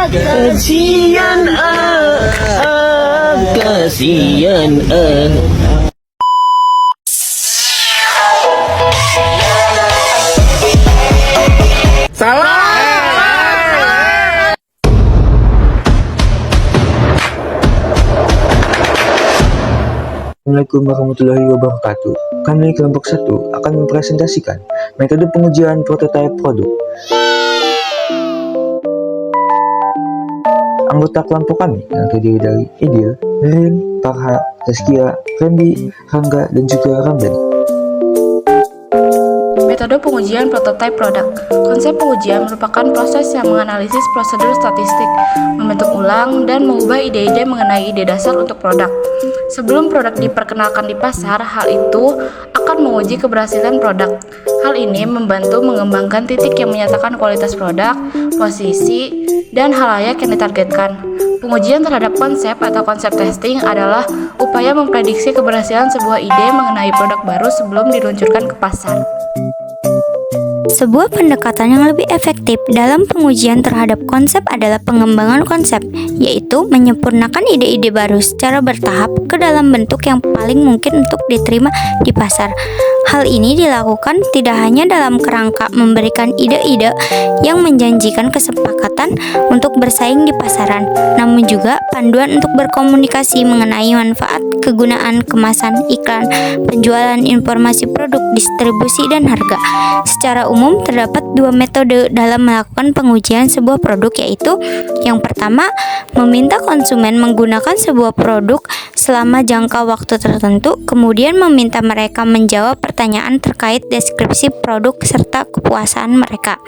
Kasian kasian Assalamualaikum warahmatullahi wabarakatuh. Kami kelompok 1 akan mempresentasikan metode pengujian prototipe produk. Anggota kelompok kami yang terdiri dari Idil, Rin, Farha, Zaskia, Randy, Rangga, dan juga Ramdan. Metode pengujian prototipe produk. Konsep pengujian merupakan proses yang menganalisis prosedur statistik, membentuk ulang, dan mengubah ide-ide mengenai ide dasar untuk produk. Sebelum produk diperkenalkan di pasar, hal itu akan menguji keberhasilan produk. Hal ini membantu mengembangkan titik yang menyatakan kualitas produk, posisi, dan halayak yang ditargetkan. Pengujian terhadap konsep atau konsep testing adalah upaya memprediksi keberhasilan sebuah ide mengenai produk baru sebelum diluncurkan ke pasar. Sebuah pendekatan yang lebih efektif dalam pengujian terhadap konsep adalah pengembangan konsep, yaitu menyempurnakan ide-ide baru secara bertahap ke dalam bentuk yang paling mungkin untuk diterima di pasar. Hal ini dilakukan tidak hanya dalam kerangka memberikan ide-ide yang menjanjikan kesepakatan untuk bersaing di pasaran, namun juga panduan untuk berkomunikasi mengenai manfaat, kegunaan, kemasan, iklan, penjualan, informasi produk, distribusi, dan harga. Secara umum, terdapat dua metode dalam melakukan pengujian sebuah produk, yaitu yang pertama, meminta konsumen menggunakan sebuah produk selama jangka waktu tertentu, kemudian meminta mereka menjawab pertanyaan terkait deskripsi produk serta kepuasan mereka.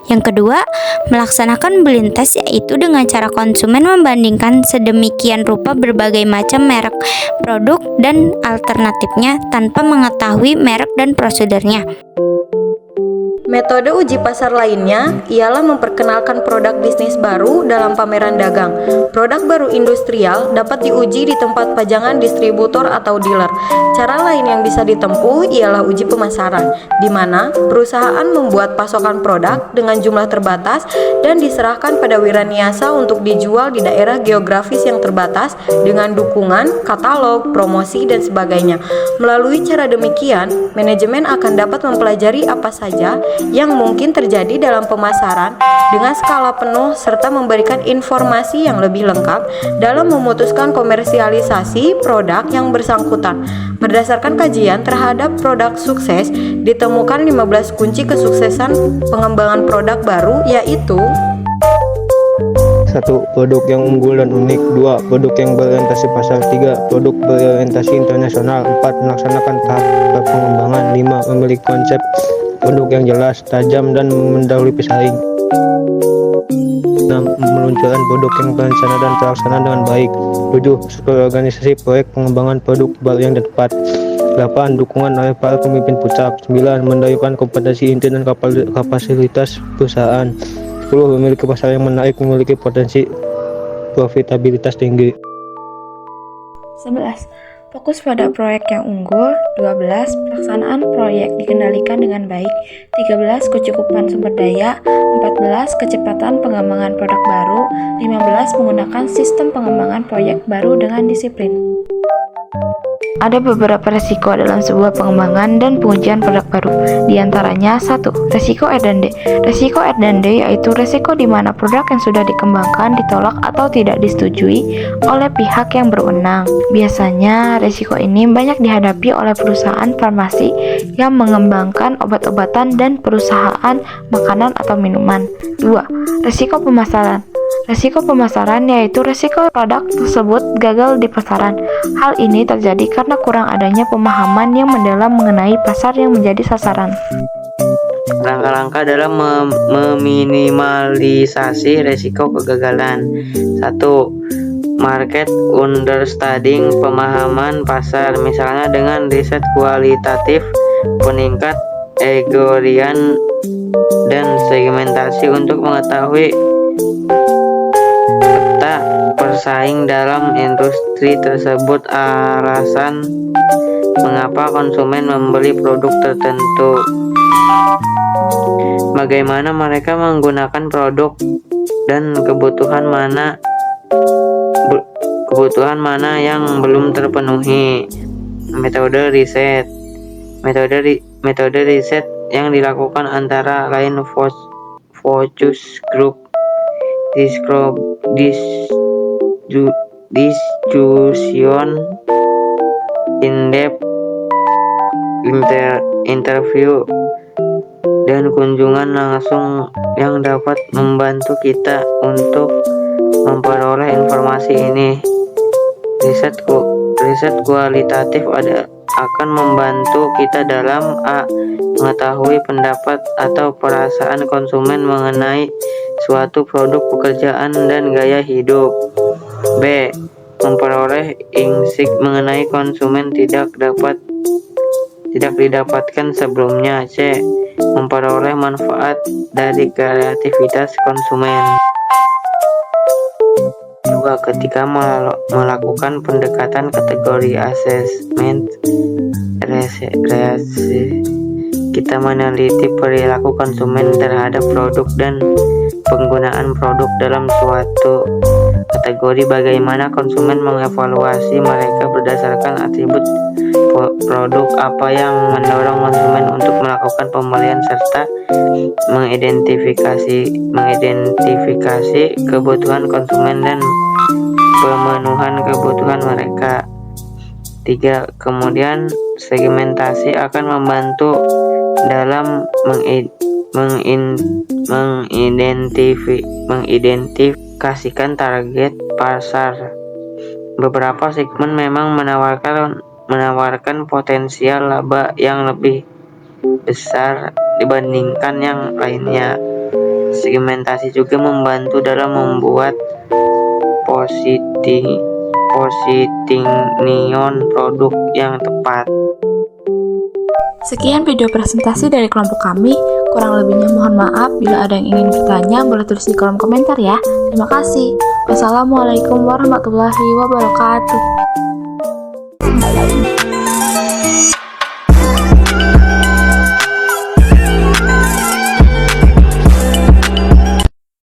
Yang kedua, melaksanakan blind test, yaitu dengan cara konsumen membandingkan sedemikian rupa berbagai macam merek produk dan alternatifnya tanpa mengetahui merek dan prosedurnya. Metode uji pasar lainnya ialah memperkenalkan produk bisnis baru dalam pameran dagang. Produk baru industrial dapat diuji di tempat pajangan distributor atau dealer. Cara lain yang bisa ditempuh ialah uji pemasaran, di mana perusahaan membuat pasokan produk dengan jumlah terbatas dan diserahkan pada wiraniasa untuk dijual di daerah geografis yang terbatas dengan dukungan, katalog, promosi, dan sebagainya. Melalui cara demikian, manajemen akan dapat mempelajari apa saja yang mungkin terjadi dalam pemasaran dengan skala penuh serta memberikan informasi yang lebih lengkap dalam memutuskan komersialisasi produk yang bersangkutan. Berdasarkan kajian terhadap produk sukses, ditemukan 15 kunci kesuksesan pengembangan produk baru, yaitu 1. Produk yang unggul dan unik. 2. Produk yang berorientasi pasar. 3. Produk berorientasi internasional. 4. Melaksanakan tahap pengembangan. 5. Memiliki konsep produk yang jelas, tajam, dan mendahului pesaing. 6. Meluncurkan produk yang terencana dan terlaksana dengan baik. 7. Organisasi proyek pengembangan produk baru yang tepat. 8. Dukungan oleh para pemimpin pusat. 9. Mendayukan kompetensi inti dan kapasitas perusahaan. 10. Memiliki pasar yang menarik, memiliki potensi profitabilitas tinggi. 11. Fokus pada proyek yang unggul. 12. Pelaksanaan proyek dikendalikan dengan baik. 13. Kecukupan sumber daya. 14. Kecepatan pengembangan produk baru. 15. Menggunakan sistem pengembangan proyek baru dengan disiplin. Ada beberapa resiko dalam sebuah pengembangan dan pengujian produk baru. Di antaranya 1. Resiko R&D. Resiko R&D yaitu resiko di mana produk yang sudah dikembangkan ditolak atau tidak disetujui oleh pihak yang berwenang. Biasanya resiko ini banyak dihadapi oleh perusahaan farmasi yang mengembangkan obat-obatan dan perusahaan makanan atau minuman. 2. Resiko pemasaran. Resiko pemasaran yaitu resiko produk tersebut gagal di pasaran. Hal ini terjadi karena kurang adanya pemahaman yang mendalam mengenai pasar yang menjadi sasaran. Langkah-langkah dalam meminimalisasi resiko kegagalan. 1. Market understanding, pemahaman pasar, misalnya dengan riset kualitatif, peningkat egorian, dan segmentasi untuk mengetahui bersaing dalam industri tersebut. Alasan mengapa konsumen membeli produk tertentu, bagaimana mereka menggunakan produk dan kebutuhan mana yang belum terpenuhi. Metode riset. Metode riset yang dilakukan antara lain focus group, discussion, in-depth interview, dan kunjungan langsung yang dapat membantu kita untuk memperoleh informasi ini. Riset kualitatif akan membantu kita dalam A. mengetahui pendapat atau perasaan konsumen mengenai suatu produk, pekerjaan, dan gaya hidup. B. memperoleh insight mengenai konsumen tidak didapatkan sebelumnya. C. memperoleh manfaat dari kreativitas konsumen. 2. Ketika melakukan pendekatan kategori assessment research, kita meneliti perilaku konsumen terhadap produk dan penggunaan produk dalam suatu kategori. Bagaimana konsumen mengevaluasi mereka berdasarkan atribut produk, apa yang mendorong konsumen untuk melakukan pembelian, serta mengidentifikasi kebutuhan konsumen dan pemenuhan kebutuhan mereka. 3. Kemudian segmentasi akan membantu dalam mengidentifikasikan target pasar. Beberapa segmen memang menawarkan potensial laba yang lebih besar dibandingkan yang lainnya. Segmentasi juga membantu dalam membuat positioning produk yang tepat. Sekian video presentasi dari kelompok kami. Kurang lebihnya mohon maaf. Bila ada yang ingin bertanya, boleh tulis di kolom komentar ya. Terima kasih. Wassalamualaikum warahmatullahi wabarakatuh.